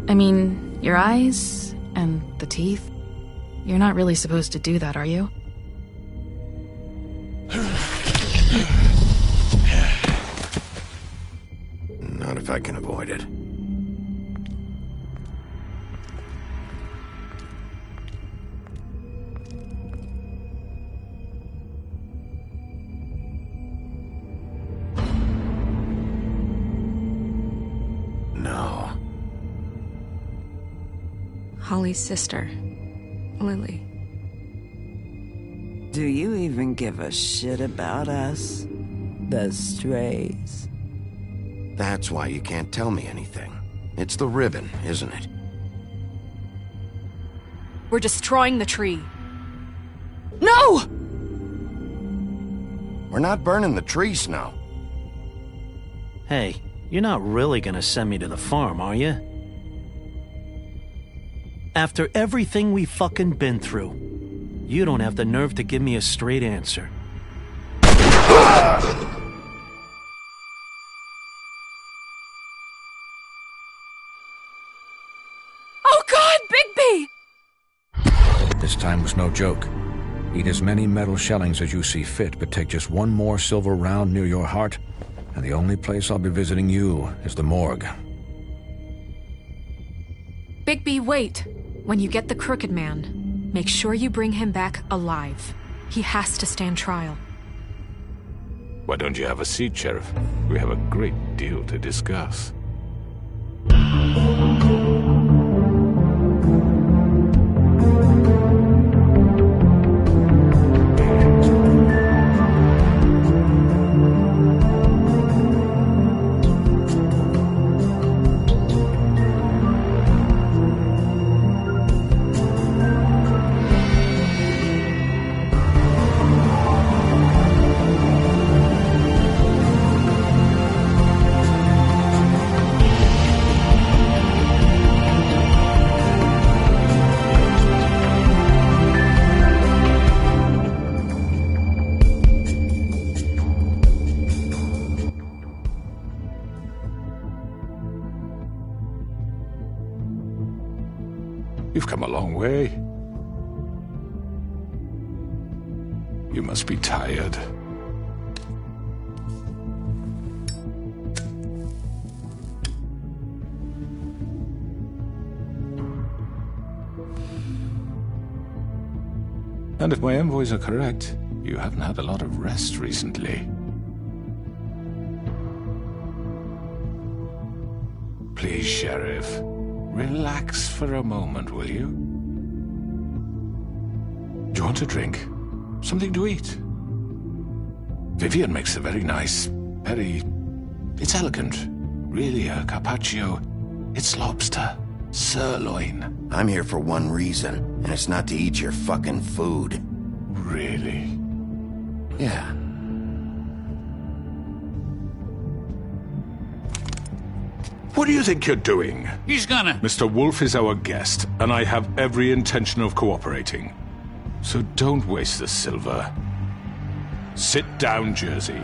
I mean, your eyes and the teeth. You're not really supposed to do that, are you? Not if I can avoid it. No. Holly's sister, Lily. Do you even give a shit about us? The strays. That's why you can't tell me anything. It's the ribbon, isn't it? We're destroying the tree. No! We're not burning the tree, Snow. Hey, you're not really gonna send me to the farm, are you? After everything we fucking been through, you don't have the nerve to give me a straight answer. Oh God, Bigby! This time was no joke. Eat as many metal shellings as you see fit, but take just one more silver round near your heart, and the only place I'll be visiting you is the morgue. Bigby, wait. When you get the Crooked Man, make sure you bring him back alive. He has to stand trial. Why don't you have a seat, Sheriff? We have a great deal to discuss. You've come a long way. You must be tired. And if my envoys are correct, you haven't had a lot of rest recently. Please, Sheriff. Relax for a moment, will you? Do you want a drink? Something to eat? Vivian makes a very nice, it's elegant. Really, a carpaccio. It's lobster. Sirloin. I'm here for one reason, and it's not to eat your fucking food. Really? Yeah. What do you think you're doing? He's gonna... Mr. Wolf is our guest, and I have every intention of cooperating. So don't waste the silver. Sit down, Jersey.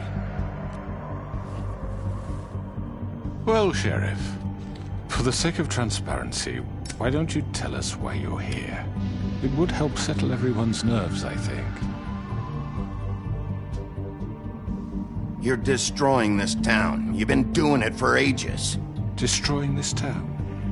Well, Sheriff, for the sake of transparency, why don't you tell us why you're here? It would help settle everyone's nerves, I think. You're destroying this town. You've been doing it for ages. Destroying this town?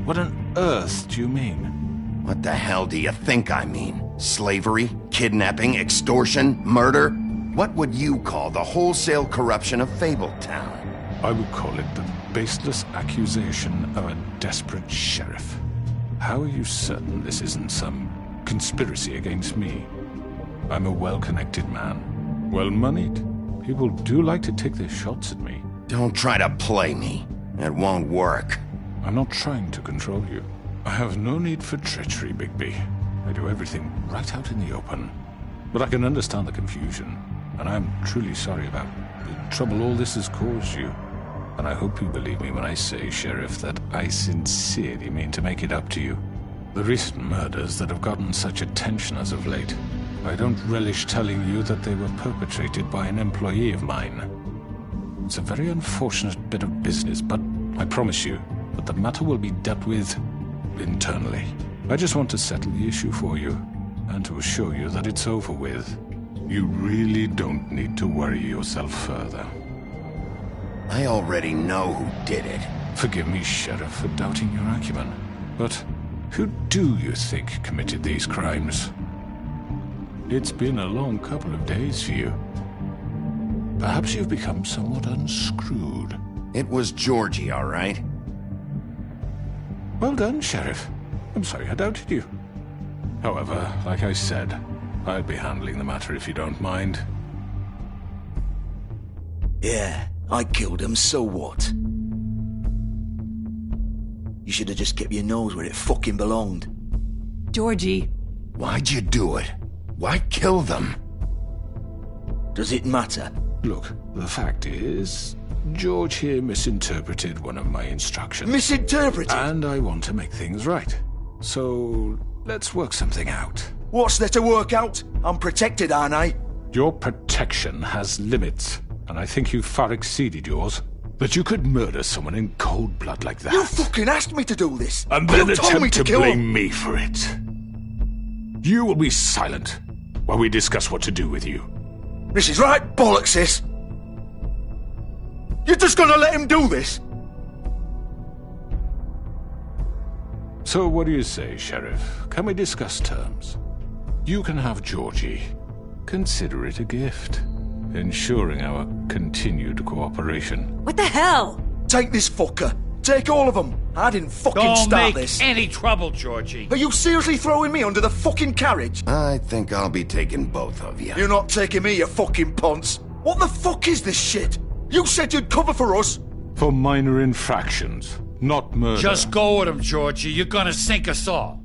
What on earth do you mean? What the hell do you think I mean? Slavery? Kidnapping? Extortion? Murder? What would you call the wholesale corruption of Fabletown? I would call it the baseless accusation of a desperate sheriff. How are you certain this isn't some conspiracy against me? I'm a well-connected man. Well-moneyed. People do like to take their shots at me. Don't try to play me. It won't work. I'm not trying to control you. I have no need for treachery, Bigby. I do everything right out in the open. But I can understand the confusion, and I'm truly sorry about the trouble all this has caused you. And I hope you believe me when I say, Sheriff, that I sincerely mean to make it up to you. The recent murders that have gotten such attention as of late, I don't relish telling you that they were perpetrated by an employee of mine. It's a very unfortunate bit of business, but I promise you that the matter will be dealt with internally. I just want to settle the issue for you, and to assure you that it's over with. You really don't need to worry yourself further. I already know who did it. Forgive me, Sheriff, for doubting your acumen, but who do you think committed these crimes? It's been a long couple of days for you. Perhaps you've become somewhat unscrewed. It was Georgie, all right? Well done, Sheriff. I'm sorry I doubted you. However, like I said, I'd be handling the matter if you don't mind. Yeah, I killed him, so what? You should have just kept your nose where it fucking belonged. Georgie. Why'd you do it? Why kill them? Does it matter? Look, the fact is, George here misinterpreted one of my instructions. Misinterpreted? And I want to make things right. So, let's work something out. What's there to work out? I'm protected, aren't I? Your protection has limits, and I think you've far exceeded yours. That you could murder someone in cold blood like that. You fucking asked me to do this! And then you told me attempt to kill blame him. me for it. You will be silent while we discuss what to do with you. This is right bollocks, sis. You're just gonna let him do this? So what do you say, Sheriff? Can we discuss terms? You can have Georgie. Consider it a gift, ensuring our continued cooperation. What the hell? Take this fucker. Take all of them. I didn't fucking Don't start make this. any trouble, Georgie. Are you seriously throwing me under the fucking carriage? I think I'll be taking both of you. You're not taking me, you fucking ponce. What the fuck is this shit? You said you'd cover for us. For minor infractions, not murder. Just go with him, Georgie. You're gonna sink us all.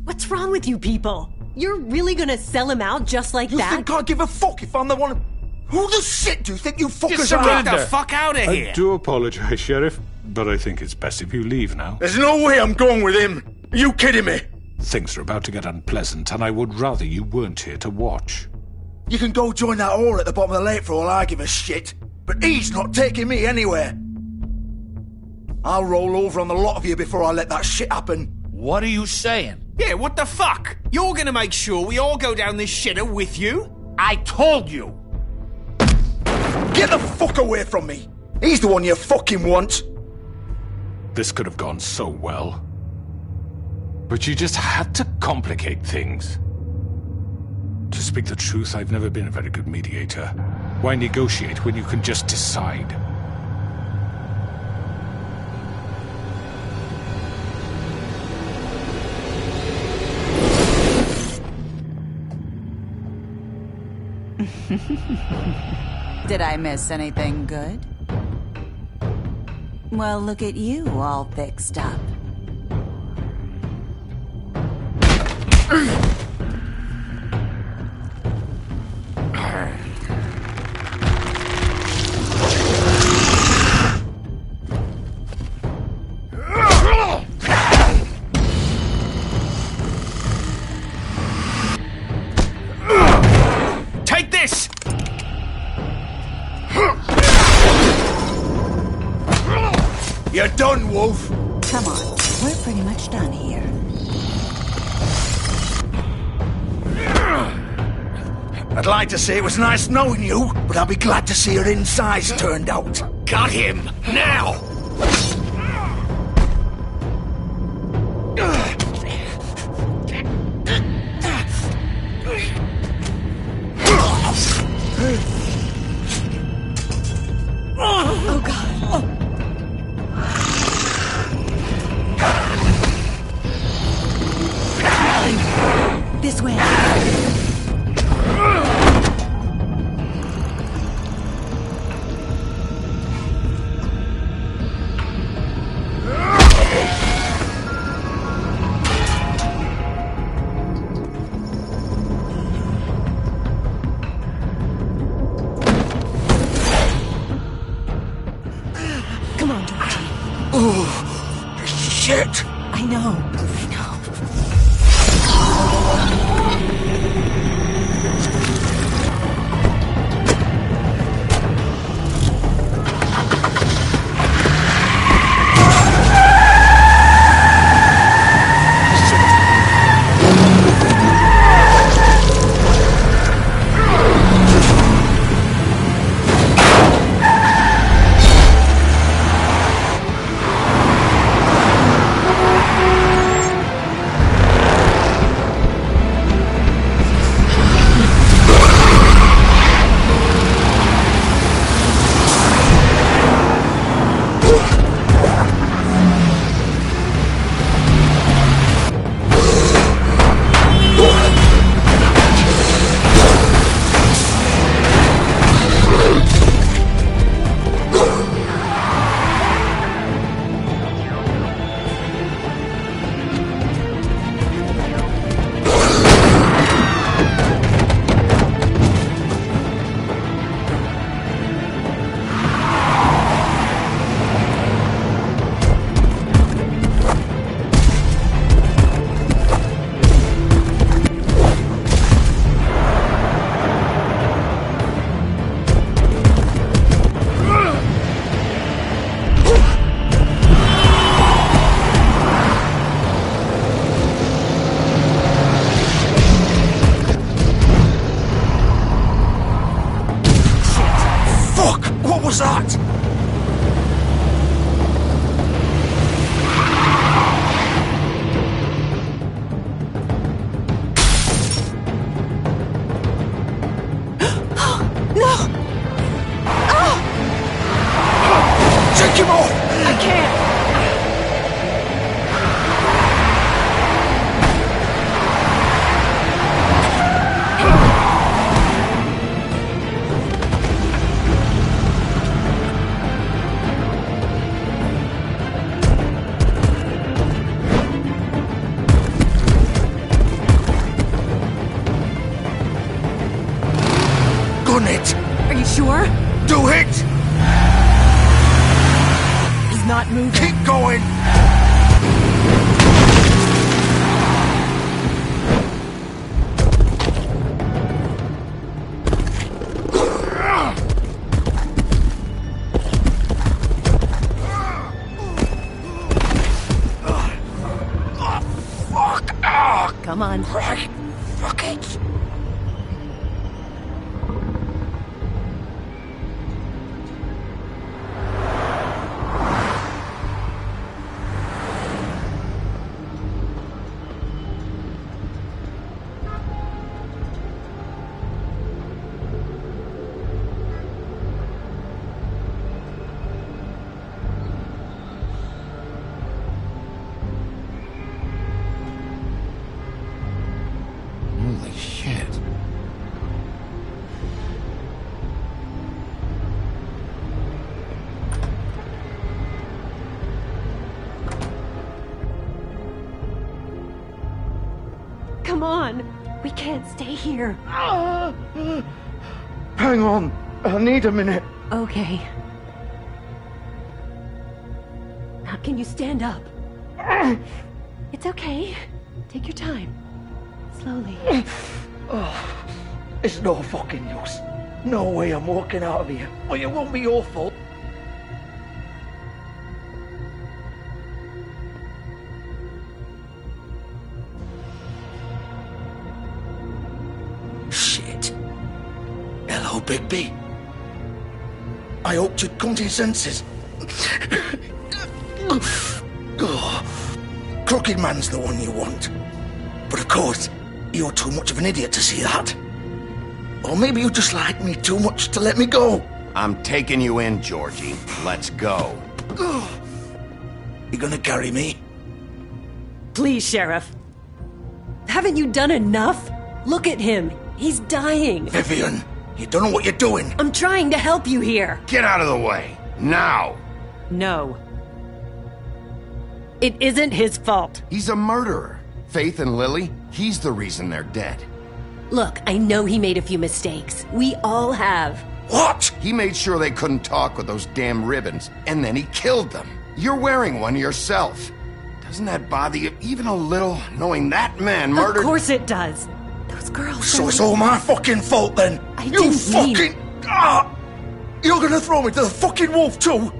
What's wrong with you people? You're really gonna sell him out just like You that? think I give a fuck if I'm the one? Who the shit do you think you fuckers are? surrender. Get the fuck out of here. I do apologize, Sheriff, but I think it's best if you leave now. There's no way I'm going with him. Are you kidding me? Things are about to get unpleasant, and I would rather you weren't here to watch. You can go join that whore at the bottom of the lake for all I give a shit. But he's not taking me anywhere. I'll roll over on the lot of you before I let that shit happen. What are you saying? Yeah, what the fuck? You're gonna make sure we all go down this shitter with you? I told you. Get the fuck away from me. He's the one you fucking want. This could have gone so well. But you just had to complicate things. To speak the truth, I've never been a very good mediator. Why negotiate when you can just decide? Did I miss anything good? Well, look at you all fixed up. Take this! You're done, Wolf. Come on, we're pretty much done here. I'd like to say it was nice knowing you, but I'll be glad to see your insides turned out. Got him! Now! Oh, God. This way. Come on, Georgie. Oh, shit. I know. sure? Do it! He's not moving. Keep going! Come on. Fuck it. Holy shit. Come on. We can't stay here. Hang on. I need a minute. Okay. Now, can you stand up? It's okay. Take your time. Slowly. It's no fucking use. No way I'm walking out of here. Well, it won't be your fault. Shit. Hello, Bigby. I hoped you'd come to your senses. Crooked Man's the one you want. But of course, you're too much of an idiot to see that. Or maybe you just like me too much to let me go. I'm taking you in, Georgie. Let's go. You gonna carry me? Please, Sheriff. Haven't you done enough? Look at him. He's dying. Vivian, you don't know what you're doing. I'm trying to help you here. Get out of the way. Now. No. It isn't his fault. He's a murderer. Faith and Lily, he's the reason they're dead. Look, I know he made a few mistakes. We all have. What? He made sure they couldn't talk with those damn ribbons, and then he killed them. You're wearing one yourself. Doesn't that bother you even a little, knowing that man murdered... Of course it does. Those girls... So it's all my fucking fault then? I You didn't fucking... Ah! You're gonna throw me to the fucking wolf too?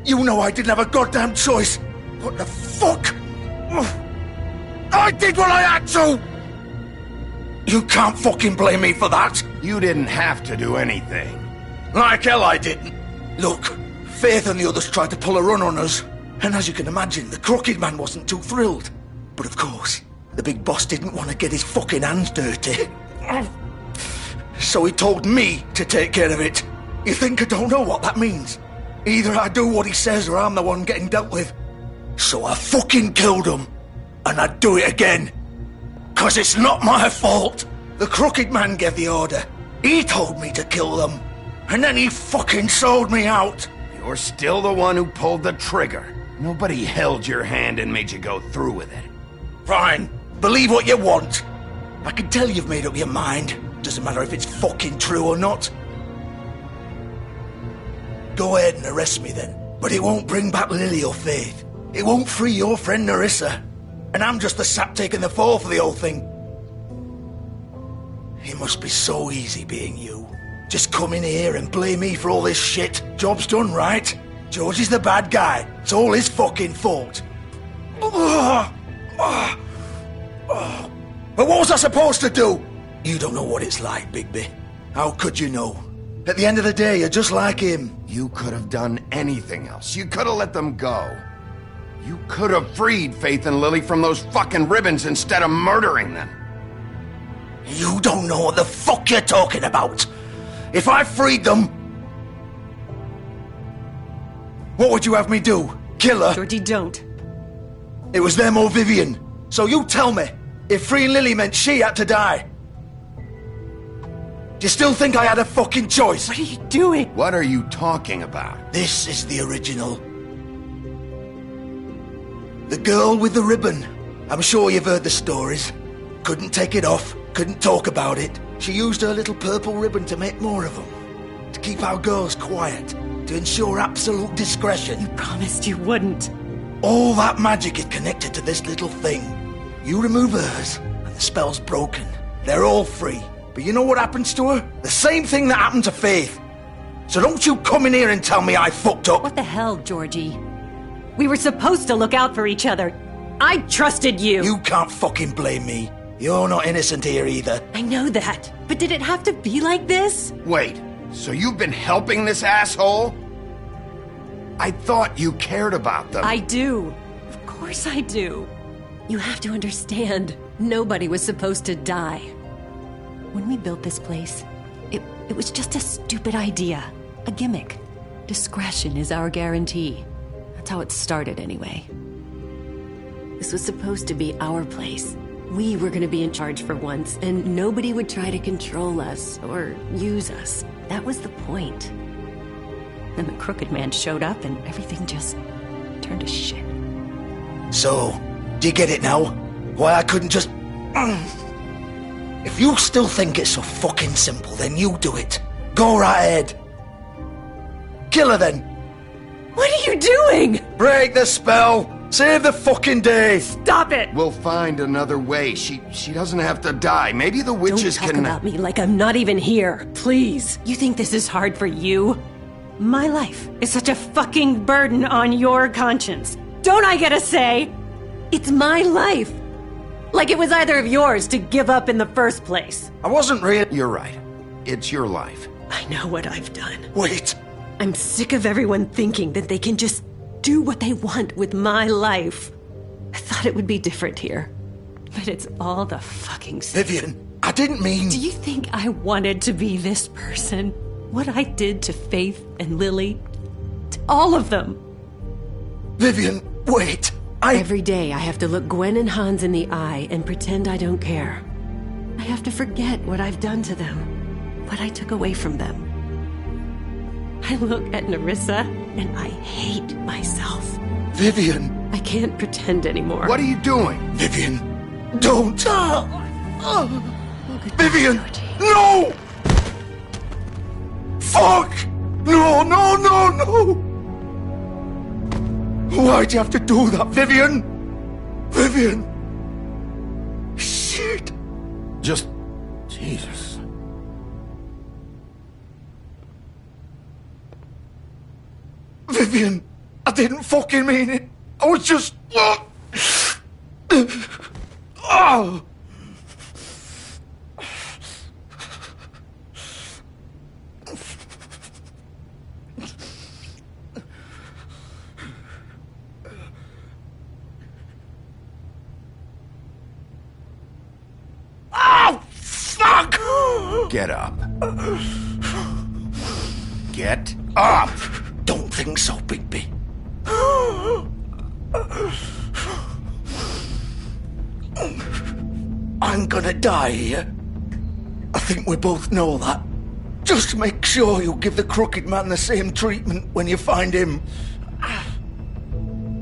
You know I didn't have a goddamn choice. What the fuck? I did what I had to! You can't fucking blame me for that. You didn't have to do anything. Like hell I didn't. Look, Faith and the others tried to pull a run on us. And as you can imagine, the Crooked Man wasn't too thrilled. But of course, the big boss didn't want to get his fucking hands dirty. So he told me to take care of it. You think I don't know what that means? Either I do what he says or I'm the one getting dealt with. So I fucking killed him. And I'd do it again. 'Cause it's not my fault. The Crooked Man gave the order. He told me to kill them. And then he fucking sold me out. You're still the one who pulled the trigger. Nobody held your hand and made you go through with it. Fine. Believe what you want. I can tell you've made up your mind. Doesn't matter if it's fucking true or not. Go ahead and arrest me then. But it won't bring back Lily or Faith. It won't free your friend Nerissa. And I'm just the sap taking the fall for the whole thing. It must be so easy being you. Just come in here and blame me for all this shit. Job's done, right? George is the bad guy. It's all his fucking fault. But what was I supposed to do? You don't know what it's like, Bigby. How could you know? At the end of the day, you're just like him. You could have done anything else. You could have let them go. You could have freed Faith and Lily from those fucking ribbons instead of murdering them. You don't know what the fuck you're talking about. If I freed them... What would you have me do? Kill her? Georgie, don't. It was them or Vivian. So you tell me, if freeing Lily meant she had to die, do you still think I had a fucking choice? What are you doing? What are you talking about? This is the original. The girl with the ribbon. I'm sure you've heard the stories. Couldn't take it off, couldn't talk about it. She used her little purple ribbon to make more of them. To keep our girls quiet. To ensure absolute discretion. You promised you wouldn't. All that magic is connected to this little thing. You remove hers, and the spell's broken. They're all free. But you know what happens to her? The same thing that happened to Faith. So don't you come in here and tell me I fucked up. What the hell, Georgie? We were supposed to look out for each other. I trusted you. You can't fucking blame me. You're not innocent here either. I know that. But did it have to be like this? Wait, so you've been helping this asshole? I thought you cared about them. I do. Of course I do. You have to understand, nobody was supposed to die. When we built this place, it was just a stupid idea. A gimmick. Discretion is our guarantee. That's how it started anyway. This was supposed to be our place. We were gonna be in charge for once, and nobody would try to control us or use us. That was the point. Then the crooked man showed up and everything just turned to shit. So, do you get it now? Why I couldn't just... If you still think it's so fucking simple, then you do it. Go right ahead. Kill her then. What are you doing? Break the spell. Save the fucking day. Stop it. We'll find another way. She doesn't have to die. Maybe the witches Don't talk can... about me like I'm not even here. Please. You think this is hard for you? My life is such a fucking burden on your conscience. Don't I get a say? It's my life. Like it was either of yours to give up in the first place. I wasn't real. You're right. It's your life. I know what I've done. Wait. I'm sick of everyone thinking that they can just do what they want with my life. I thought it would be different here. But it's all the fucking same. Vivian, I didn't mean... Do you think I wanted to be this person? What I did to Faith and Lily? To all of them? Vivian, wait. Every day I have to look Gwen and Hans in the eye and pretend I don't care. I have to forget what I've done to them. What I took away from them. I look at Nerissa and I hate myself. Vivian. I can't pretend anymore. What are you doing? Vivian, don't. Vivian, no! Fuck! No, no, no, no! Why'd you have to do that, Vivian? Vivian! Shit! Just... Jesus. Vivian, I didn't fucking mean it. I was just... Oh! Get up. Get up! Don't think so, Bigby. I'm gonna die here. I think we both know that. Just make sure you give the crooked man the same treatment when you find him.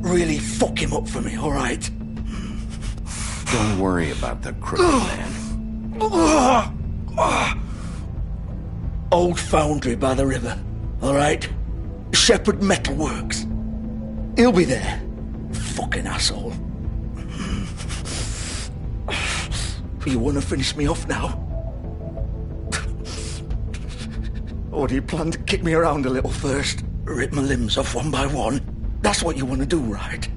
Really fuck him up for me, alright? Don't worry about the crooked man. Old foundry by the river, alright? Shepherd Metalworks. He'll be there. Fucking asshole. You want to finish me off now? Or do you plan to kick me around a little first? Rip my limbs off one by one? That's what you want to do, right?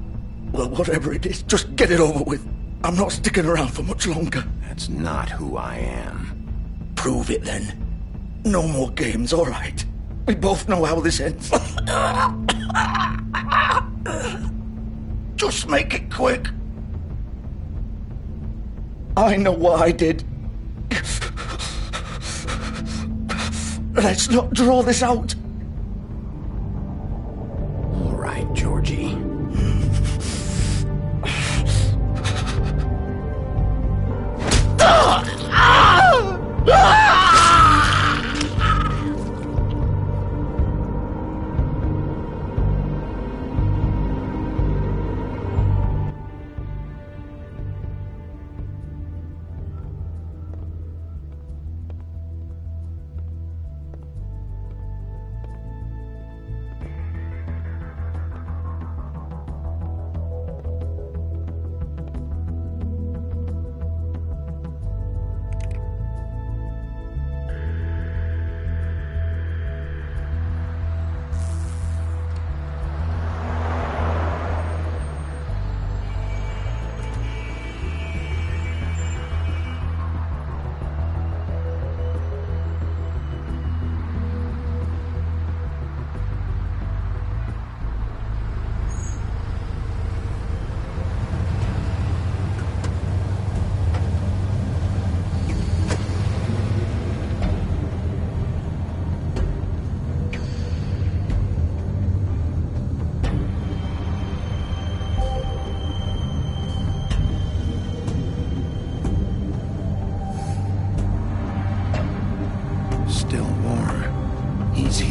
Well, whatever it is, just get it over with. I'm not sticking around for much longer. That's not who I am. Prove it then. No more games, all right? We both know how this ends. Just make it quick. I know what I did. Let's not draw this out. All right, Georgie.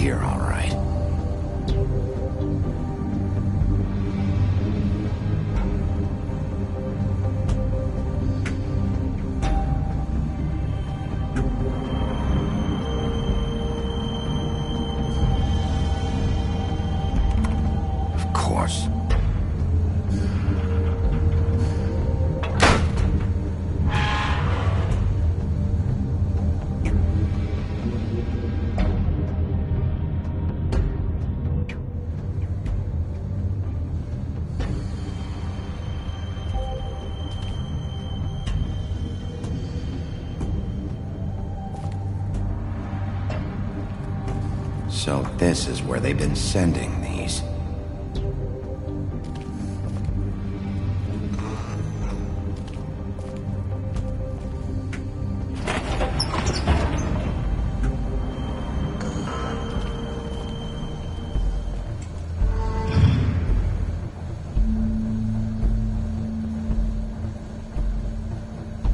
here, all right. Of course. So this is where they've been sending these.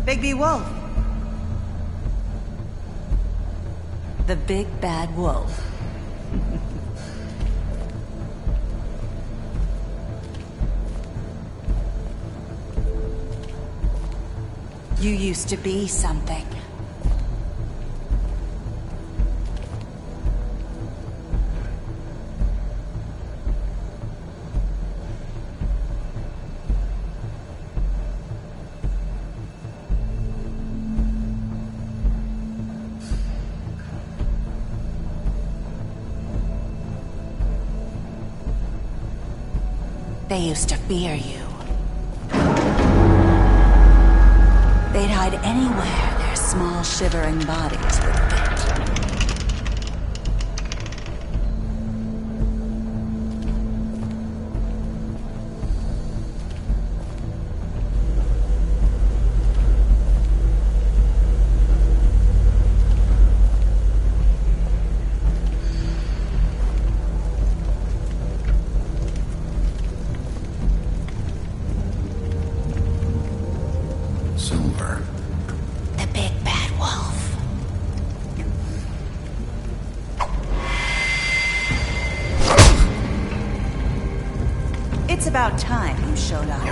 Bigby Wolf. The big bad wolf. You used to be something. They used to fear you. They'd hide anywhere their small, shivering bodies would fit. Silver. The big bad wolf. It's about time you showed up.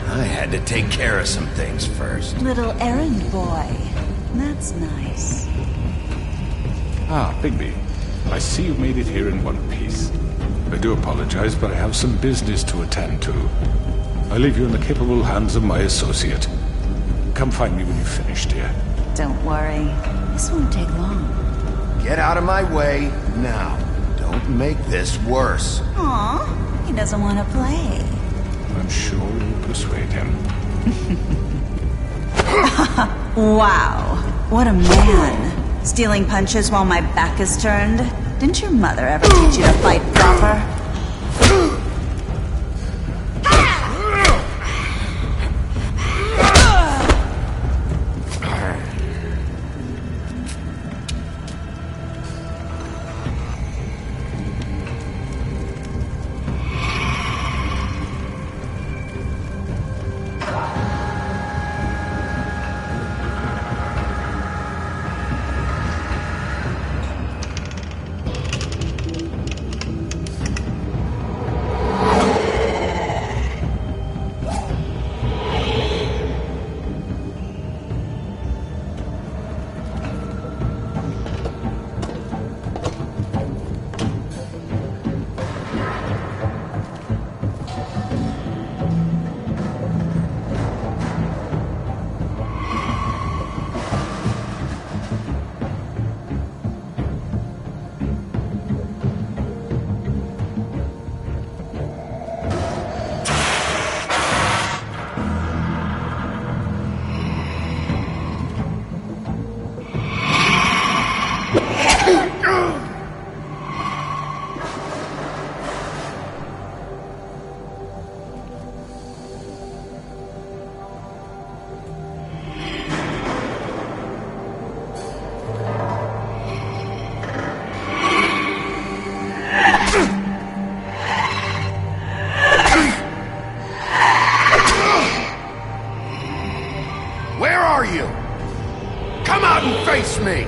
I had to take care of some things first. Little errand boy. That's nice. Ah, Bigby. I see you made it here in one piece. I do apologize, but I have some business to attend to. I leave you in the capable hands of my associate. Come find me when you've finished, dear. Don't worry. This won't take long. Get out of my way now. Don't make this worse. Aw, he doesn't want to play. I'm sure you'll persuade him. Wow, what a man. Stealing punches while my back is turned. Didn't your mother ever teach you to fight proper? Where are you? Come out and face me!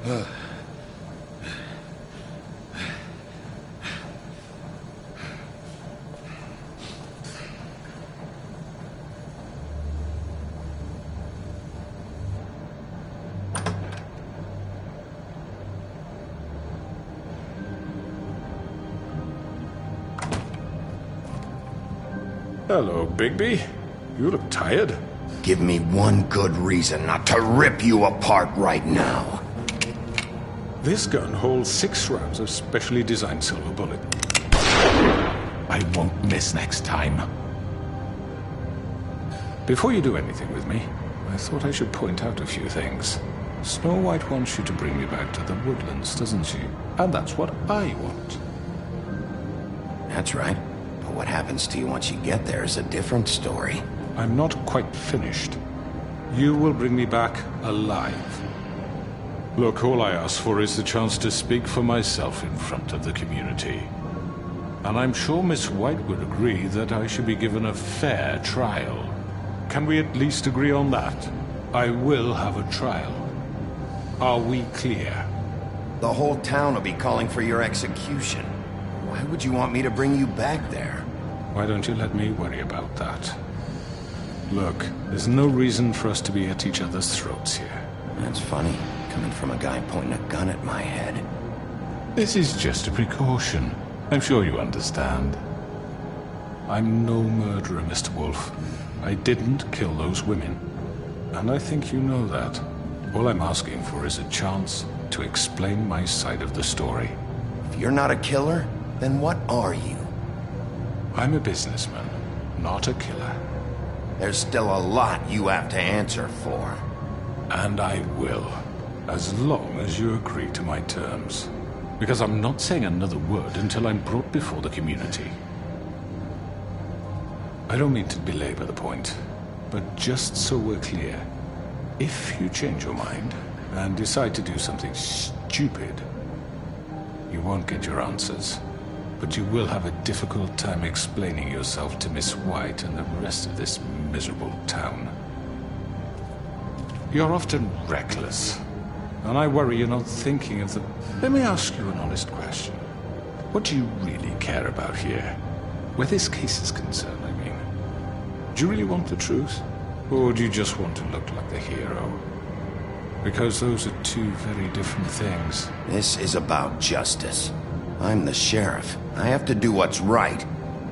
Hello, Bigby. You look tired. Give me one good reason not to rip you apart right now. This gun holds 6 rounds of specially designed silver bullet. I won't miss next time. Before you do anything with me, I thought I should point out a few things. Snow White wants you to bring me back to the woodlands, doesn't she? And that's what I want. That's right. But what happens to you once you get there is a different story. I'm not quite finished. You will bring me back alive. Look, all I ask for is the chance to speak for myself in front of the community. And I'm sure Miss White would agree that I should be given a fair trial. Can we at least agree on that? I will have a trial. Are we clear? The whole town will be calling for your execution. Why would you want me to bring you back there? Why don't you let me worry about that? Look, there's no reason for us to be at each other's throats here. That's funny, coming from a guy pointing a gun at my head. This is just a precaution. I'm sure you understand. I'm no murderer, Mr. Wolf. I didn't kill those women. And I think you know that. All I'm asking for is a chance to explain my side of the story. If you're not a killer, then what are you? I'm a businessman, not a killer. There's still a lot you have to answer for. And I will, as long as you agree to my terms. Because I'm not saying another word until I'm brought before the community. I don't mean to belabor the point, but just so we're clear, if you change your mind and decide to do something stupid, you won't get your answers. But you will have a difficult time explaining yourself to Miss White and the rest of this miserable town. You're often reckless, and I worry you're not thinking of the... Let me ask you an honest question. What do you really care about here? Where this case is concerned, I mean. Do you really want the truth? Or do you just want to look like the hero? Because those are two very different things. This is about justice. I'm the sheriff. I have to do what's right.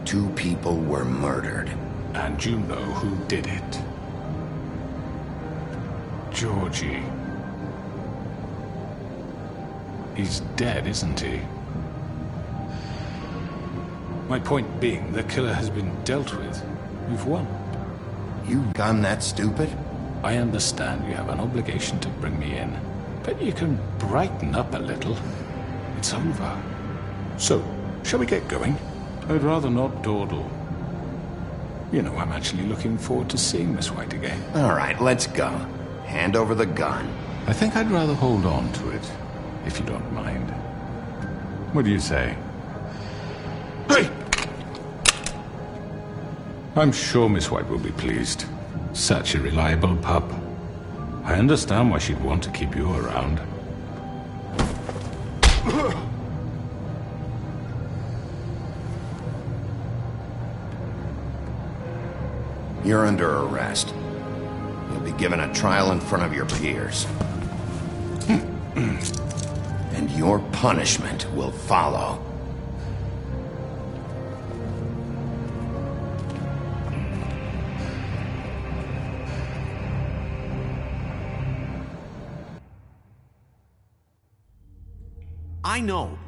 2 people were murdered. And you know who did it. Georgie. He's dead, isn't he? My point being, the killer has been dealt with. You've won. I'm that stupid? I understand you have an obligation to bring me in, but you can brighten up a little. It's over. So, shall we get going? I'd rather not dawdle. You know, I'm actually looking forward to seeing Miss White again. All right, let's go. Hand over the gun. I think I'd rather hold on to it, if you don't mind. What do you say? Hey! I'm sure Miss White will be pleased. Such a reliable pup. I understand why she'd want to keep you around. You're under arrest. You'll be given a trial in front of your peers. And your punishment will follow.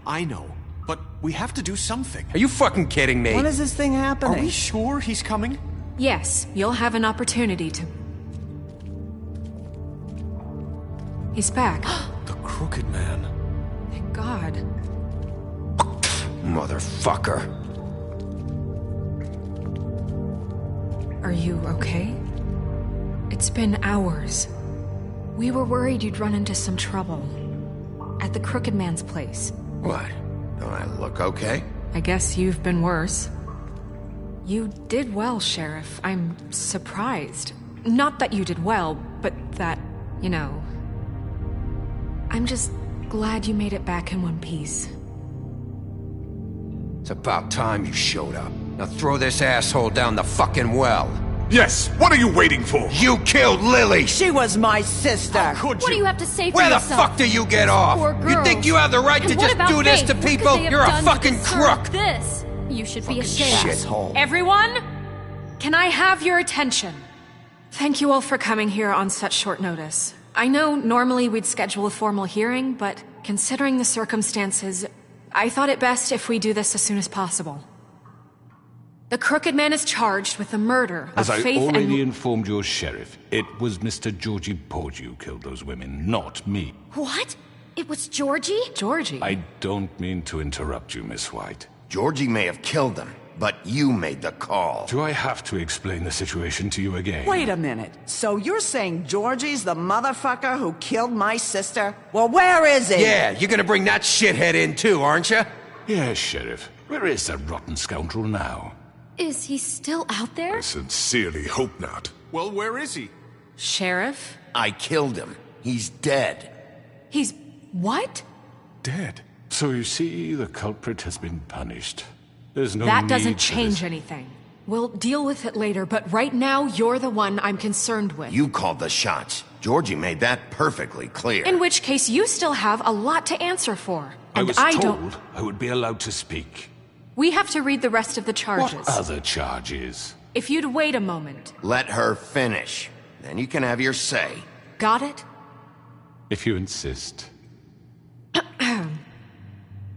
I know. But we have to do something. Are you fucking kidding me? When is this thing happening? Are we sure he's coming? Yes, you'll have an opportunity to... He's back. The Crooked Man. Thank God. Motherfucker. Are you okay? It's been hours. We were worried you'd run into some trouble. At the Crooked Man's place. What? Don't I look okay? I guess you've been worse. You did well, Sheriff. I'm surprised. Not that you did well, but that, you know... I'm just glad you made it back in one piece. It's about time you showed up. Now throw this asshole down the fucking well. Yes, what are you waiting for? You killed Lily! She was my sister. How could What do you? you have to say for Where the yourself? fuck do you get off? Poor You girls. think you have the right And to what just about do this Faith? to What could people? they have You're a done to fucking deserve crook! This. You should be ashamed. Shithole. Everyone, can I have your attention? Thank you all for coming here on such short notice. I know normally we'd schedule a formal hearing, but considering the circumstances, I thought it best if we do this as soon as possible. The Crooked Man is charged with the murder of As I Faith already and... informed your sheriff, it was Mr. Georgie Porgy who killed those women, not me. What? It was Georgie? Georgie? I don't mean to interrupt you, Miss White. Georgie may have killed them, but you made the call. Do I have to explain the situation to you again? Wait a minute. So you're saying Georgie's the motherfucker who killed my sister? Well, where is he? Yeah, you're gonna bring that shithead in too, aren't you? Yes, Sheriff. Where is that rotten scoundrel now? Is he still out there? I sincerely hope not. Well, where is he? Sheriff? I killed him. He's dead. He's... what? Dead. So you see, the culprit has been punished. There's no That need doesn't for change this. anything. We'll deal with it later, but right now, you're the one I'm concerned with. You called the shots. Georgie made that perfectly clear. In which case, you still have a lot to answer for. I And was don't... told I would be allowed to speak. We have to read the rest of the charges. What other charges? If you'd wait a moment. Let her finish. Then you can have your say. Got it? If you insist.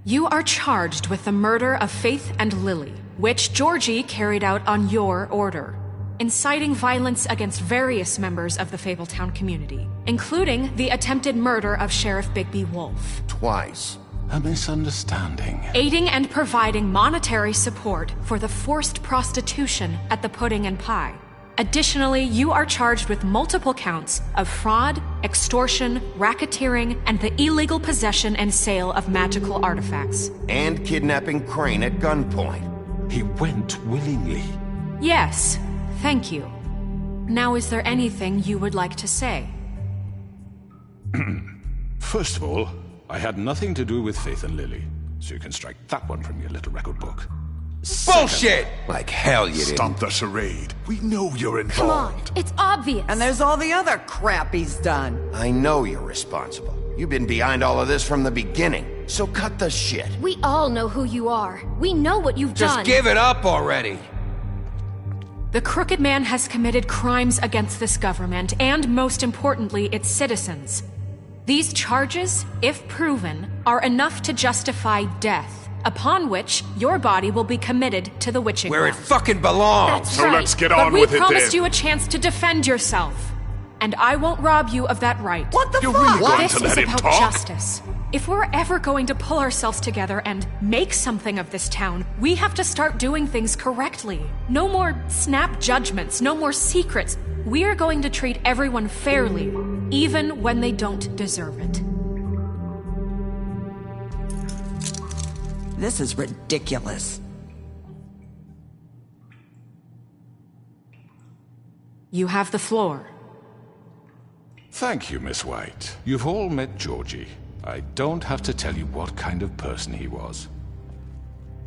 You are charged with the murder of Faith and Lily, which Georgie carried out on your order, inciting violence against various members of the Fabletown community, including the attempted murder of Sheriff Bigby Wolf. Twice. A misunderstanding. Aiding and providing monetary support for the forced prostitution at the Pudding and Pie. Additionally, you are charged with multiple counts of fraud, extortion, racketeering, and the illegal possession and sale of magical artifacts. And kidnapping Crane at gunpoint. He went willingly. Yes, thank you. Now, is there anything you would like to say? First of all, I had nothing to do with Faith and Lily, so you can strike that one from your little record book. Bullshit! Like hell you didn't. Stop the charade. We know you're involved. Come on, it's obvious. And there's all the other crap he's done. I know you're responsible. You've been behind all of this from the beginning. So cut the shit. We all know who you are. We know what you've Just done. give it up already. The Crooked Man has committed crimes against this government and, most importantly, its citizens. These charges, if proven, are enough to justify death, upon which your body will be committed to the witching Where it well. fucking belongs. That's So right. let's get But on we with it promised then. you a chance to defend yourself, and I won't rob you of that right. What the You're fuck? really going This to is let him about talk? justice. If we're ever going to pull ourselves together and make something of this town, we have to start doing things correctly. No more snap judgments, no more secrets. We are going to treat everyone fairly, even when they don't deserve it. This is ridiculous. You have the floor. Thank you, Miss White. You've all met Georgie. I don't have to tell you what kind of person he was.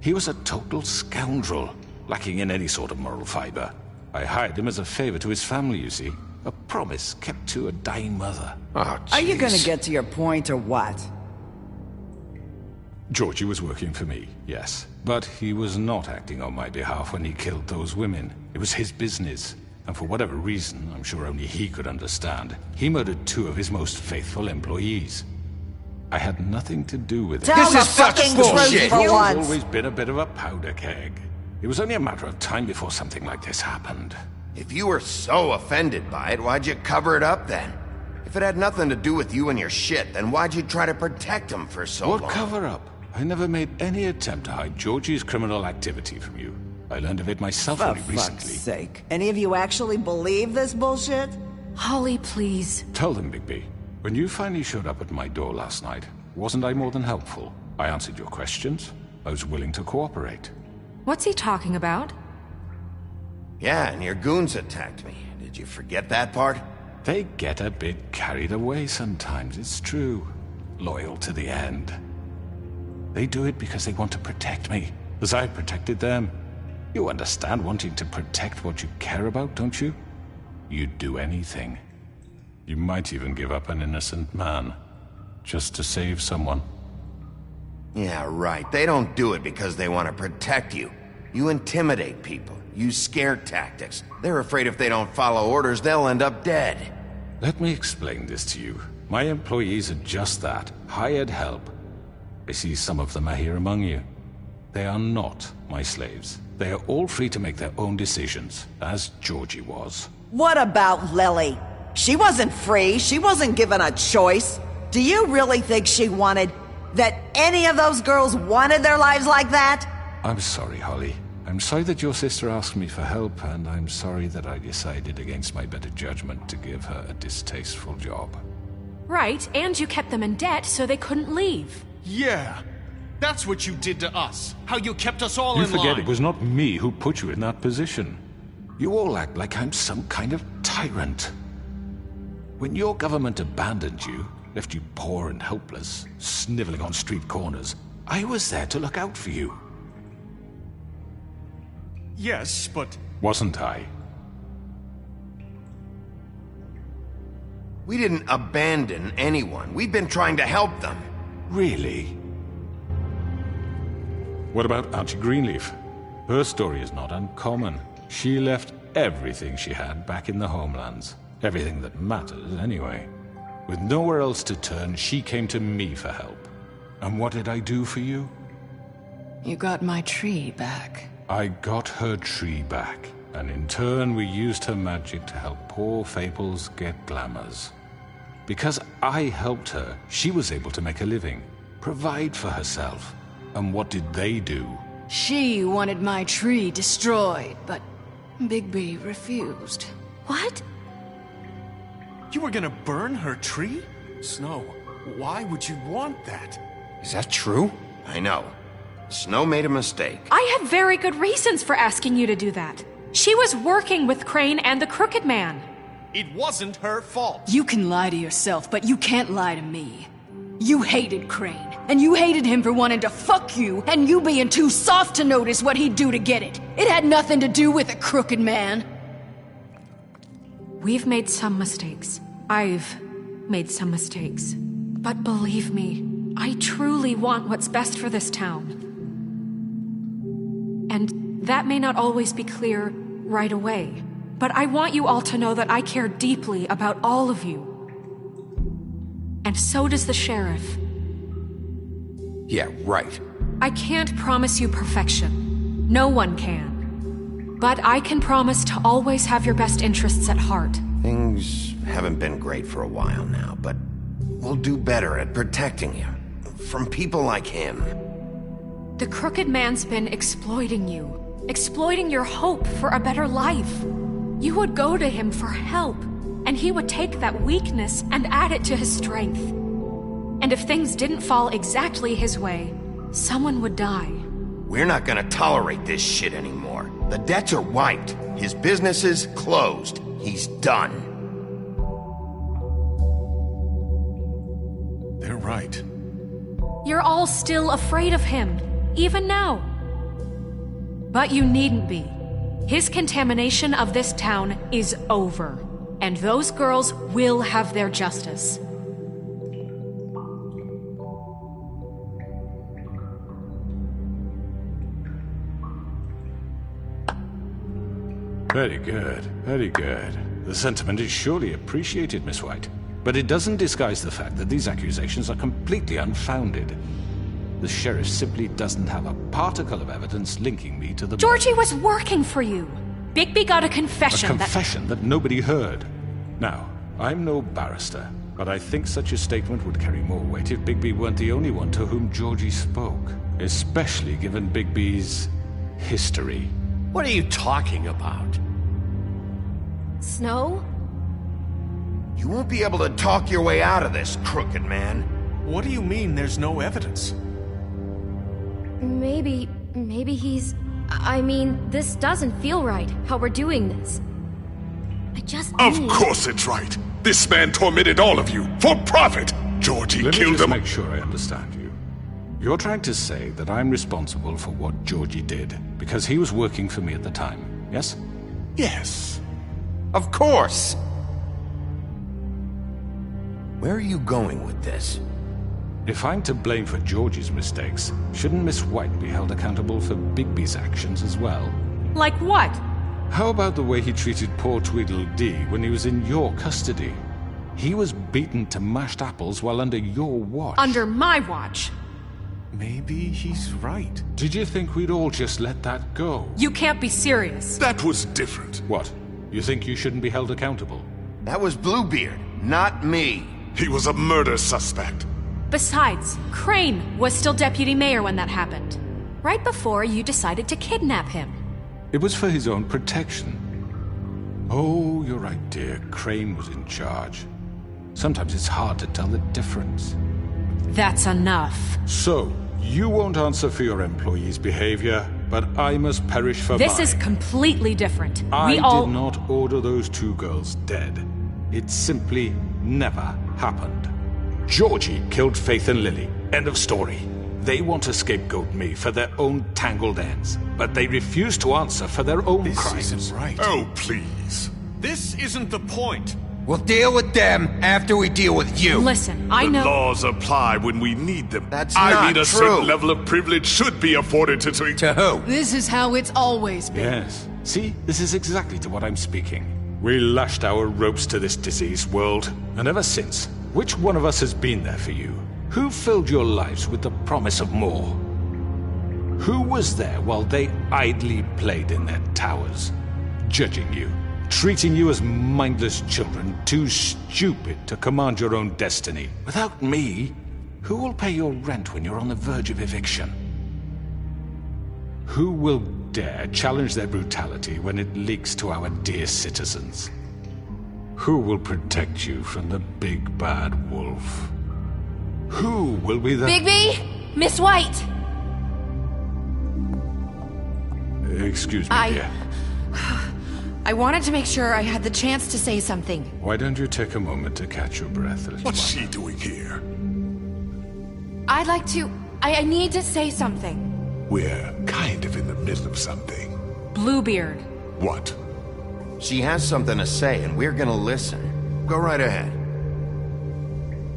He was a total scoundrel, lacking in any sort of moral fiber. I hired him as a favor to his family, you see. A promise kept to a dying mother. Oh, Are you gonna jeez. get to your point or what? Georgie was working for me, yes. But he was not acting on my behalf when he killed those women. It was his business. And for whatever reason, I'm sure only he could understand, he murdered 2 of his most faithful employees. I had nothing to do with it. Tell the fucking truth for He's once. always been a bit of a powder keg. It was only a matter of time before something like this happened. If you were so offended by it, why'd you cover it up then? If it had nothing to do with you and your shit, then why'd you try to protect him for so long? What cover up? I never made any attempt to hide Georgie's criminal activity from you. I learned of it myself For only fuck's recently. sake. Any of you actually believe this bullshit? Holly, please. Tell them, Bigby. When you finally showed up at my door last night, wasn't I more than helpful? I answered your questions. I was willing to cooperate. What's he talking about? Yeah, and your goons attacked me. Did you forget that part? They get a bit carried away sometimes, it's true. loyal to the end. They do it because they want to protect me, as I protected them. You understand wanting to protect what you care about, don't you? You'd do anything. You might even give up an innocent man, just to save someone. Yeah, right. They don't do it because they want to protect you. You intimidate people, use scare tactics. They're afraid if they don't follow orders, they'll end up dead. Let me explain this to you. My employees are just that, hired help. I see some of them are here among you. They are not my slaves. They are all free to make their own decisions, as Georgie was. What about Lily? She wasn't free. She wasn't given a choice. Do you really think she wanted... that any of those girls wanted their lives like that? I'm sorry, Holly. I'm sorry that your sister asked me for help, and I'm sorry that I decided against my better judgment to give her a distasteful job. Right, and you kept them in debt so they couldn't leave. Yeah, that's what you did to us. How you kept us all You in line. forget it was not me who put you in that position. You all act like I'm some kind of tyrant. When your government abandoned you, left you poor and helpless, sniveling on street corners, I was there to look out for you. Yes, but... Wasn't I? We didn't abandon anyone. We've been trying to help them. Really? What about Auntie Greenleaf? Her story is not uncommon. She left everything she had back in the homelands. Everything that matters, anyway. With nowhere else to turn, she came to me for help. And what did I do for you? You got my tree back. I got her tree back, and in turn we used her magic to help poor Fables get glamours. Because I helped her, she was able to make a living, provide for herself. And what did they do? She wanted my tree destroyed, but Bigby refused. What? You were gonna burn her tree? Snow, why would you want that? Is that true? I know. Snow made a mistake. I had very good reasons for asking you to do that. She was working with Crane and the Crooked Man. It wasn't her fault. You can lie to yourself, but you can't lie to me. You hated Crane, and you hated him for wanting to fuck you, and you being too soft to notice what he'd do to get it. It had nothing to do with the Crooked Man. We've made some mistakes. I've made some mistakes. But believe me, I truly want what's best for this town. And that may not always be clear right away. But I want you all to know that I care deeply about all of you. And so does the sheriff. Yeah, right. I can't promise you perfection. No one can. But I can promise to always have your best interests at heart. Things haven't been great for a while now, but we'll do better at protecting you. From people like him. The Crooked Man's been exploiting you. Exploiting your hope for a better life. You would go to him for help, and he would take that weakness and add it to his strength. And if things didn't fall exactly his way, someone would die. We're not gonna tolerate this shit anymore. The debts are wiped. His business is closed. He's done. They're right. You're all still afraid of him, even now. But you needn't be. His contamination of this town is over, and those girls will have their justice. Very good, very good. The sentiment is surely appreciated, Miss White. But it doesn't disguise the fact that these accusations are completely unfounded. The sheriff simply doesn't have a particle of evidence linking me to the... Georgie was working for you. Bigby got a confession A confession that nobody heard. Now, I'm no barrister, but I think such a statement would carry more weight if Bigby weren't the only one to whom Georgie spoke. Especially given Bigby's history. What are you talking about? Snow? You won't be able to talk your way out of this, Crooked Man. What do you mean there's no evidence? Maybe he's... I mean, this doesn't feel right, how we're doing this. I just Of course it's right. This man tormented all of you, for profit. Georgie Let me killed just him. make sure I understand you. You're trying to say that I'm responsible for what Georgie did because he was working for me at the time, yes? Yes. Of course! Where are you going with this? If I'm to blame for Georgie's mistakes, shouldn't Miss White be held accountable for Bigby's actions as well? Like what? How about the way he treated poor Tweedledee when he was in your custody? He was beaten to mashed apples while under your watch. Under my watch. Maybe he's right. Did you think we'd all just let that go? You can't be serious. That was different. What? You think you shouldn't be held accountable? That was Bluebeard, not me. He was a murder suspect. Besides, Crane was still deputy mayor when that happened. Right before you decided to kidnap him. It was for his own protection. Oh, you're right, dear. Crane was in charge. Sometimes it's hard to tell the difference. That's enough. So, you won't answer for your employees' behavior, but I must perish for This mine. is completely different. I We all... did not order those two girls dead. It simply never happened. Georgie killed Faith and Lily. End of story. They want to scapegoat me for their own tangled ends, but they refuse to answer for their own crimes. This isn't right. Oh, please. This isn't the point. We'll deal with them after we deal with you. Listen, I know... The laws apply when we need them. That's I not mean, a true. certain level of privilege should be afforded to... To who? This is how it's always been. Yes. See, this is exactly to what I'm speaking. We lashed our ropes to this diseased world, and ever since, which one of us has been there for you? Who filled your lives with the promise of more? Who was there while they idly played in their towers, judging you, treating you as mindless children, too stupid to command your own destiny? Without me, who will pay your rent when you're on the verge of eviction? Who will dare challenge their brutality when it leaks to our dear citizens? Who will protect you from the big bad wolf? Who will be the... Bigby! Miss White! Excuse me, dear. I wanted to make sure I had the chance to say something. Why don't you take a moment to catch your breath, little What's one? she doing here? I'd like to... I need to say something. We're kind of in the middle of something. Bluebeard. What? She has something to say, and we're gonna listen. Go right ahead.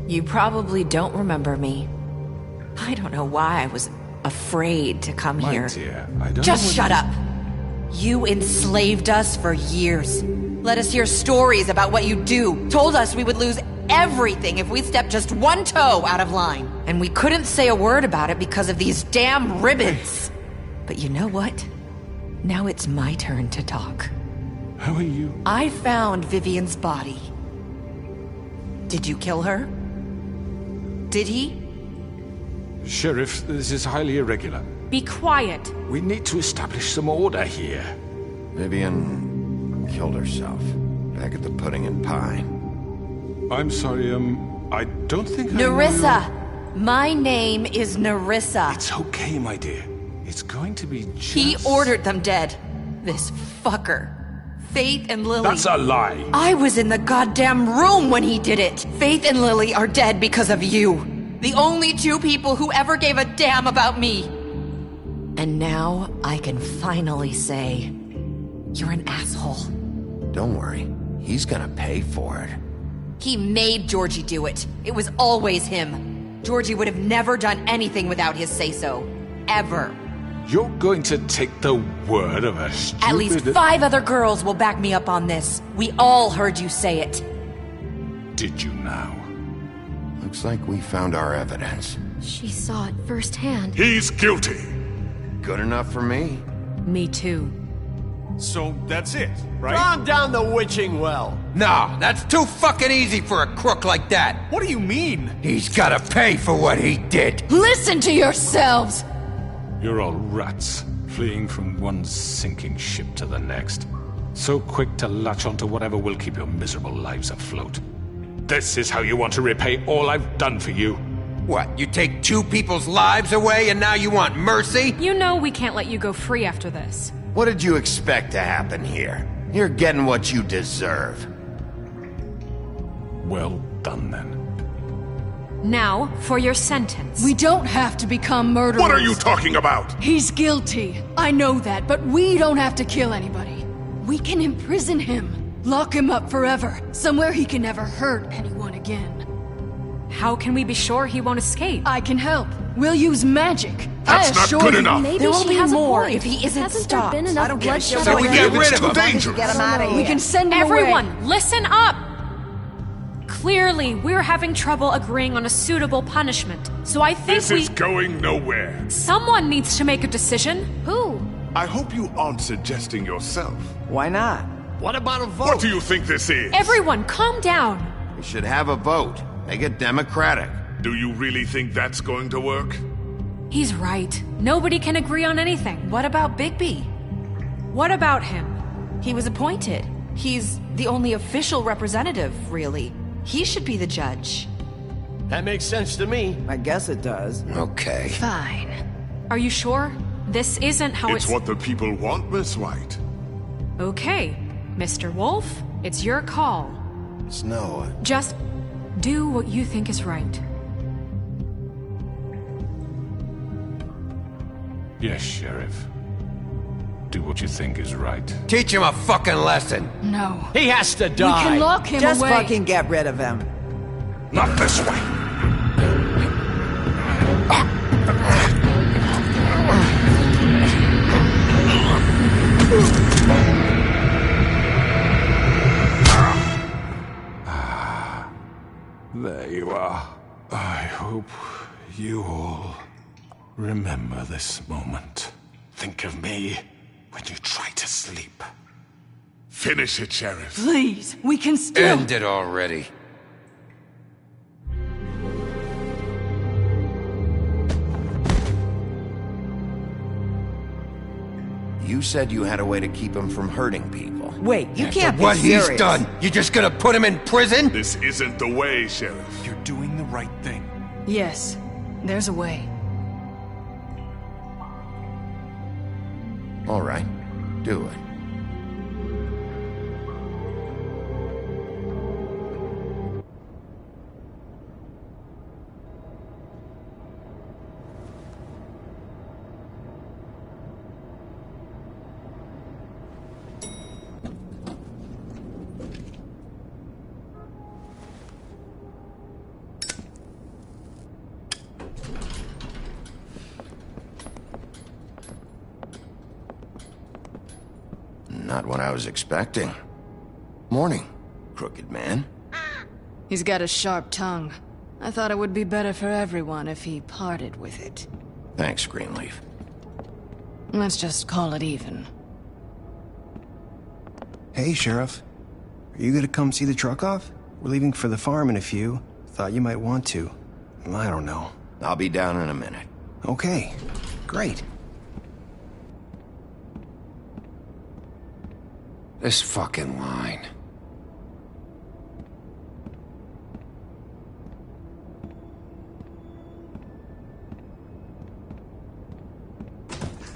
You probably don't remember me. I don't know why I was afraid to come My here. dear, I don't Just know what shut you- up. You enslaved us for years. Let us hear stories about what you do. Told us we would lose everything if we stepped just one toe out of line. And we couldn't say a word about it because of these damn ribbons. But you know what? Now it's my turn to talk. How are you? I found Vivian's body. Did you kill her? Did he? Sheriff, this is highly irregular. Be quiet. We need to establish some order here. Vivian killed herself. Back at the Pudding and Pie. I'm sorry, I don't think I Nerissa! know- My name is Nerissa. It's okay, my dear. It's going to be just... He ordered them dead. This fucker. Faith and Lily. That's a lie. I was in the goddamn room when he did it. Faith and Lily are dead because of you. The only two people who ever gave a damn about me. And now I can finally say, you're an asshole. Don't worry. He's gonna pay for it. He made Georgie do it. It was always him. Georgie would have never done anything without his say-so. Ever. You're going to take the word of a stupid... At least 5 other girls will back me up on this. We all heard you say it. Did you now? Looks like we found our evidence. She saw it firsthand. He's guilty. Good enough for me. Me too. So that's it, right? Calm down the witching well. No, that's too fucking easy for a crook like that. What do you mean? He's gotta pay for what he did. Listen to yourselves! You're all rats, fleeing from one sinking ship to the next. So quick to latch onto whatever will keep your miserable lives afloat. This is how you want to repay all I've done for you. What, you take 2 people's lives away and now you want mercy? You know we can't let you go free after this. What did you expect to happen here? You're getting what you deserve. Well done, then. Now, for your sentence. We don't have to become murderers. What are you talking about? He's guilty. I know that, but we don't have to kill anybody. We can imprison him. Lock him up forever. Somewhere he can never hurt anyone again. How can we be sure he won't escape? I can help. We'll use magic. That's not good enough. Maybe There will she be has more a point. if he isn't Hasn't stopped. there been enough bloodshed So we already? get rid It's of too him. dangerous. Get him out of here. We can send him Everyone, away. listen up! Clearly, we're having trouble agreeing on a suitable punishment. So I think This is going nowhere. Someone needs to make a decision. Who? I hope you aren't suggesting yourself. Why not? What about a vote? What do you think this is? Everyone, calm down. We should have a vote. Make it democratic. Do you really think that's going to work? He's right. Nobody can agree on anything. What about Bigby? What about him? He was appointed. He's the only official representative, really. He should be the judge. That makes sense to me. I guess it does. Okay. Fine. Are you sure? This isn't how It's what the people want, Miss White. Okay, Mr. Wolf, it's your call. Snow. Just do what you think is right. Yes, Sheriff. Do what you think is right. Teach him a fucking lesson. No. He has to We die. can lock him Just away. fucking get rid of him. Not this way. There you are. I hope you all remember this moment. Think of me when you try to sleep. Finish it, Sheriff. Please, we can still... End it already. You said you had a way to keep him from hurting people. Wait, you can't be What serious. he's done, you just gonna put him in prison? This isn't the way, Sheriff. You're doing the right thing. Yes, there's a way. All right, do it. Not what I was expecting. Morning, crooked man. He's got a sharp tongue. I thought it would be better for everyone if he parted with it. Thanks, Greenleaf. Let's just call it even. Hey, Sheriff. Are you gonna come see the truck off? We're leaving for the farm in a few. Thought you might want to. I don't know. I'll be down in a minute. Okay, great. This fucking line.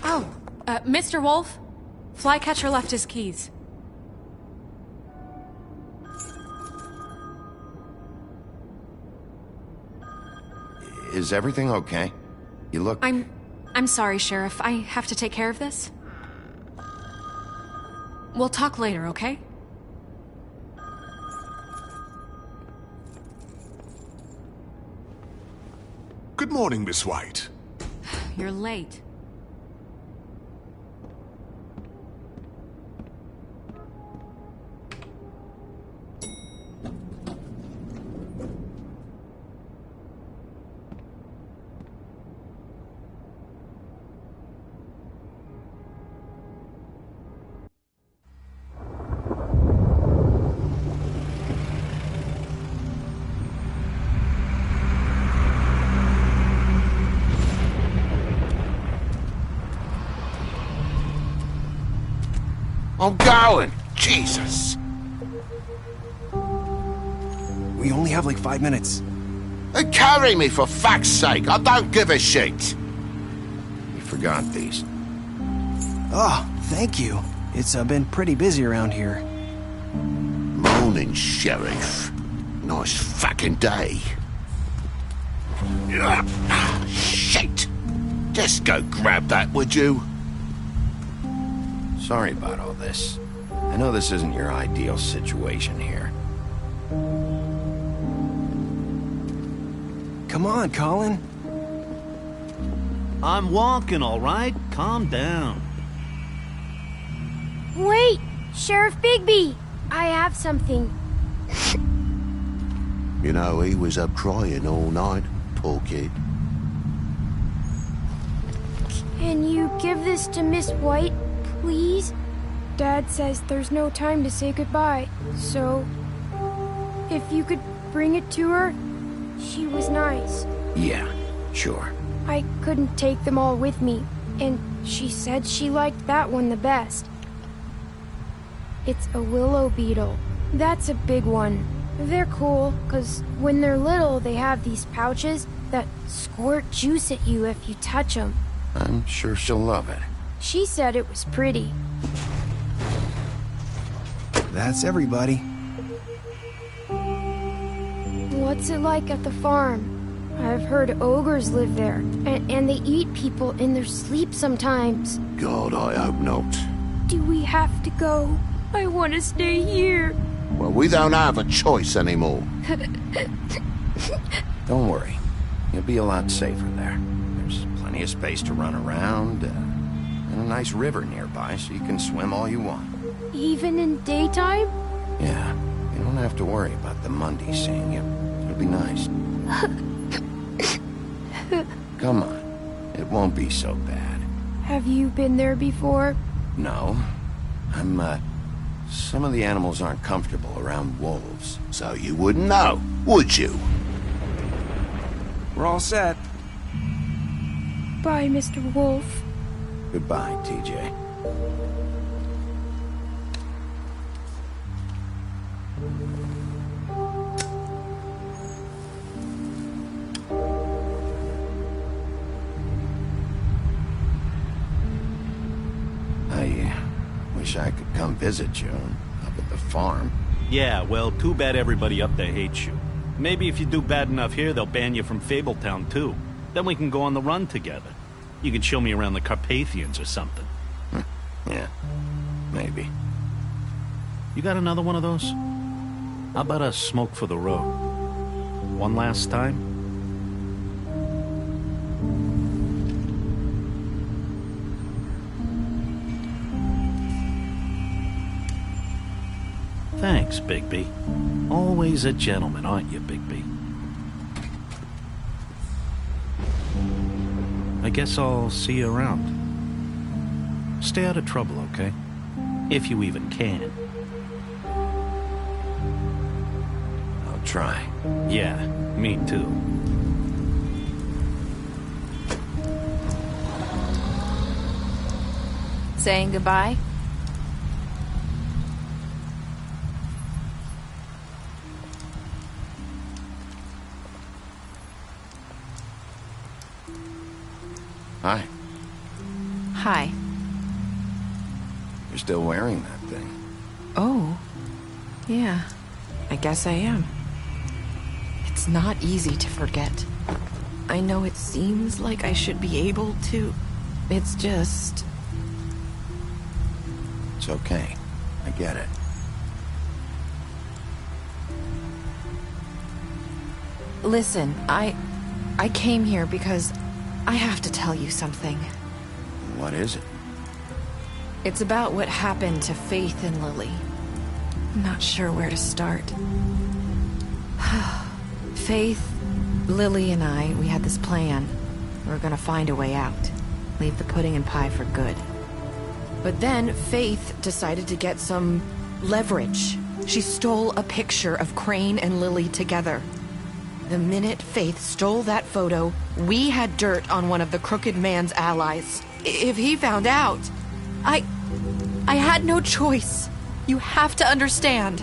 Oh, Mr. Wolf? Flycatcher left his keys. Is everything okay? You look... I'm sorry, Sheriff. I have to take care of this. We'll talk later, okay? Good morning, Miss White. You're late. I'm going! Jesus! We only have like 5 minutes. Carry me, for fuck's sake! I don't give a shit! You forgot these. Oh, thank you. It's been pretty busy around here. Morning, Sheriff. Nice fucking day. Shit! Just go grab that, would you? Sorry about all this. I know this isn't your ideal situation here. Come on, Colin. I'm walking, all right? Calm down. Wait! Sheriff Bigby! I have something. You know, he was up crying all night, poor kid. Can you give this to Miss White, please? Dad says there's no time to say goodbye, so... if you could bring it to her, she was nice. Yeah, sure. I couldn't take them all with me, and she said she liked that one the best. It's a willow beetle. That's a big one. They're cool, 'cause when they're little, they have these pouches that squirt juice at you if you touch them. I'm sure she'll love it. She said it was pretty. That's everybody. What's it like at the farm? I've heard ogres live there, and they eat people in their sleep sometimes. God, I hope not. Do we have to go? I want to stay here. Well, we don't have a choice anymore. Don't worry. You'll be a lot safer there. There's plenty of space to run around, and a nice river nearby, so you can swim all you want. Even in daytime? Yeah, you don't have to worry about the Mundy seeing you. It'll be nice. Come on. It won't be so bad. Have you been there before? No. Some of the animals aren't comfortable around wolves. So you wouldn't know, would you? We're all set. Bye, Mr. Wolf. Goodbye, TJ. Wish I could come visit you up at the farm. Yeah, well, too bad everybody up there hates you. Maybe if you do bad enough here, they'll ban you from Fabletown, too. Then we can go on the run together. You can show me around the Carpathians or something. Yeah, maybe. You got another one of those? How about a smoke for the road? One last time? Thanks, Bigby. Always a gentleman, aren't you, Bigby? I guess I'll see you around. Stay out of trouble, okay? If you even can. I'll try. Yeah, me too. Saying goodbye? Hi. Hi. You're still wearing that thing. Oh. Yeah. I guess I am. It's not easy to forget. I know it seems like I should be able to. It's just... It's okay. I get it. Listen, I came here because I have to tell you something. What is it? It's about what happened to Faith and Lily. I'm not sure where to start. Faith, Lily, and I, we had this plan. We were gonna find a way out. Leave the pudding and pie for good. But then Faith decided to get some leverage. She stole a picture of Crane and Lily together. The minute Faith stole that photo, we had dirt on one of the crooked man's allies. If he found out, I had no choice. You have to understand.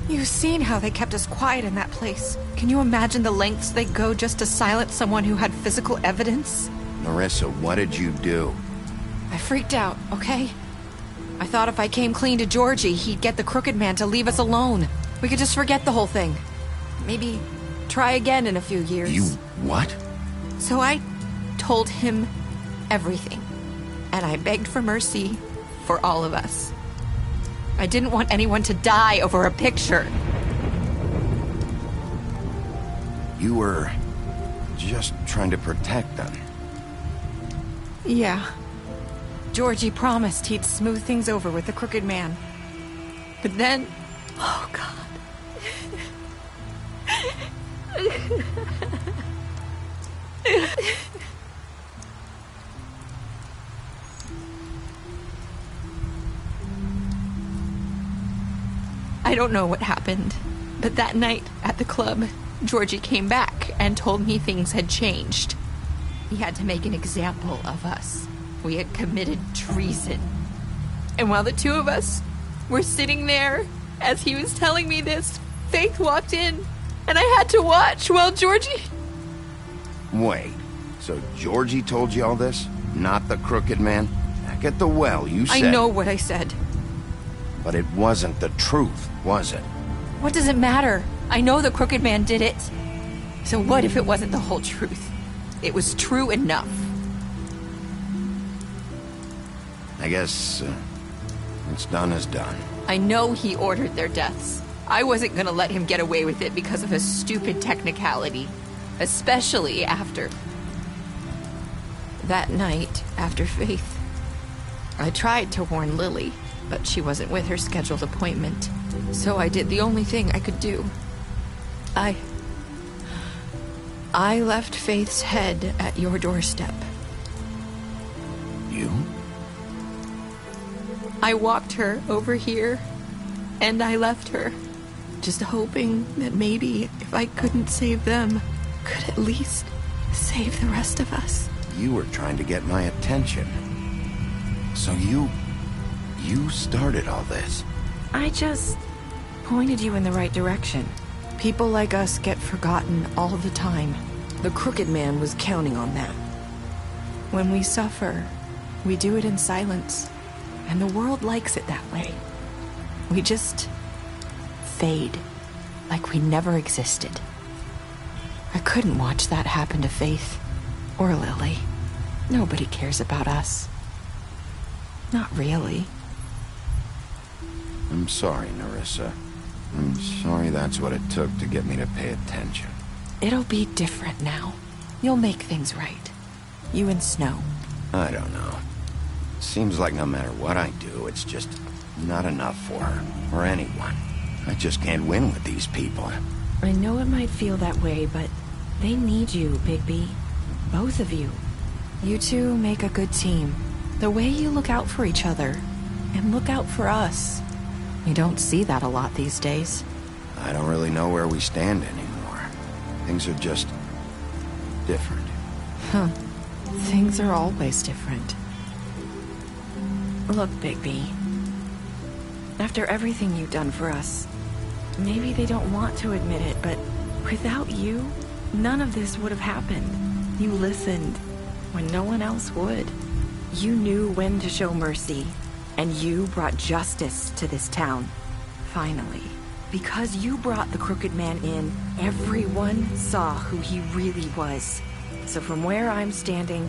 You've seen how they kept us quiet in that place. Can you imagine the lengths they go just to silence someone who had physical evidence? Marissa, what did you do? I freaked out, okay? I thought if I came clean to Georgie, he'd get the crooked man to leave us alone. We could just forget the whole thing. Maybe try again in a few years. You what? So I told him everything. And I begged for mercy for all of us. I didn't want anyone to die over a picture. You were just trying to protect them. Yeah. Georgie promised he'd smooth things over with the crooked man. But then... Oh, God. I don't know what happened, but that night at the club, Georgie came back and told me things had changed. He had to make an example of us. We had committed treason. And while the two of us were sitting there, as he was telling me this, Faith walked in, and I had to watch while Georgie... Wait, so Georgie told you all this? Not the crooked man? Back at the well, you said... I know what I said. But it wasn't the truth, was it? What does it matter? I know the crooked man did it. So what if it wasn't the whole truth? It was true enough. I guess what's done is done. I know he ordered their deaths. I wasn't gonna let him get away with it because of a stupid technicality. Especially after... that night, after Faith. I tried to warn Lily, but she wasn't with her scheduled appointment. So I did the only thing I could do. I left Faith's head at your doorstep. You? I walked her over here, and I left her, just hoping that maybe if I couldn't save them, could at least save the rest of us. You were trying to get my attention. So you started all this. I just pointed you in the right direction. People like us get forgotten all the time. The crooked man was counting on that. When we suffer, we do it in silence. And the world likes it that way. We just fade, like we never existed. I couldn't watch that happen to Faith, or Lily. Nobody cares about us. Not really. I'm sorry, Nerissa. I'm sorry that's what it took to get me to pay attention. It'll be different now. You'll make things right. You and Snow. I don't know. Seems like no matter what I do, it's just not enough for her, or anyone. I just can't win with these people. I know it might feel that way, but they need you, Bigby. Both of you. You two make a good team. The way you look out for each other, and look out for us. You don't see that a lot these days. I don't really know where we stand anymore. Things are just different. Huh. Things are always different. Look, Bigby. After everything you've done for us, maybe they don't want to admit it, but without you, none of this would have happened. You listened when no one else would. You knew when to show mercy, and you brought justice to this town. Finally. Because you brought the crooked man in, everyone saw who he really was. So from where I'm standing,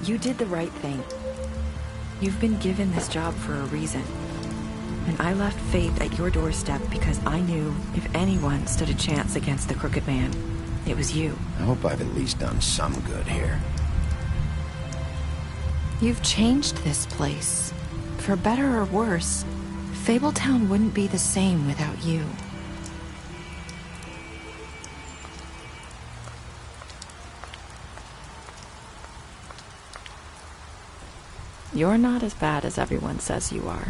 you did the right thing. You've been given this job for a reason. And I left Faith at your doorstep because I knew if anyone stood a chance against the crooked man, it was you. I hope I've at least done some good here. You've changed this place. For better or worse, Fabletown wouldn't be the same without you. You're not as bad as everyone says you are.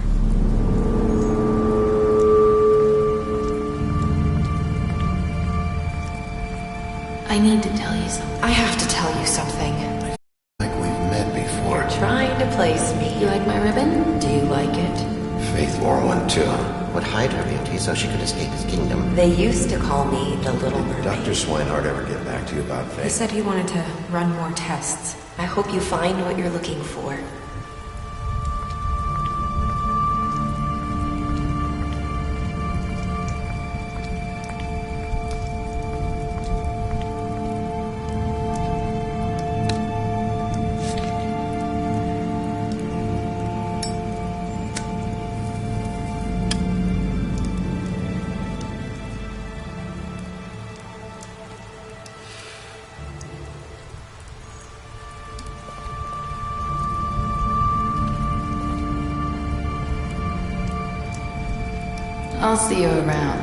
I need to tell you something. I have to tell you something. Like we've met before. You're trying to place me. You like my ribbon? Do you like it? Faith wore one too. Would hide her beauty so she could escape his kingdom. They used to call me the Little Mermaid. Did Dr. Swinehart ever get back to you about Faith? He said he wanted to run more tests. I hope you find what you're looking for. I'll see you around.